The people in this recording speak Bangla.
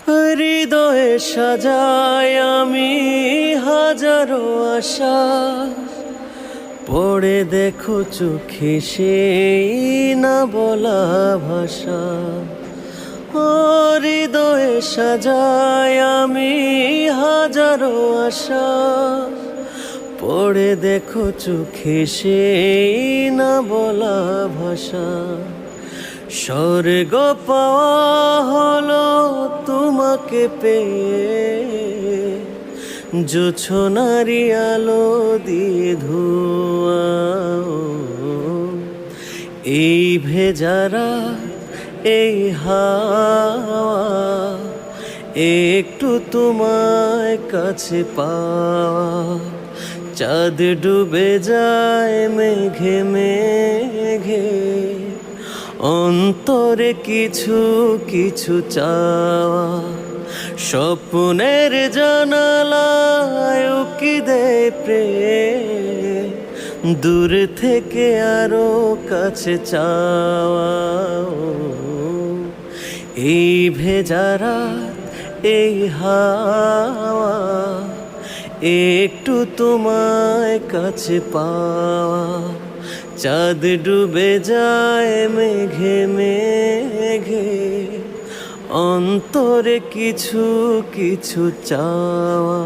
হৃদয়ে সাজাই আমি হাজারো আশা, পড়ে দেখো চোখে সেই না বলা ভাষা। হৃদয়ে সাজাই আমি হাজারো আশা, পড়ে দেখো চোখে সেই না বলা ভাষা। স্বর্গ পাওয়া হলো তোমাকে পেয়ে, জোছনারি আলো দিয়ে ধোয়া। এই ভেজারা এই হাওয়া, একটু তোমায় কাছে পাওয়া। চাঁদ ডুবে যায় মেঘে মেঘে, অন্তরে কিছু কিছু চাওয়া। স্বপ্নের জানালায় উকি দেয় প্রেম, দূর থেকে আরো কাছে চাওয়া। এই ভেজা রাত এই হাওয়া, একটু তোমায় কাছে পাওয়া। চাঁদ ডুবে যায় মেঘে মেঘে, অন্তরে কিছু কিছু চাওয়া।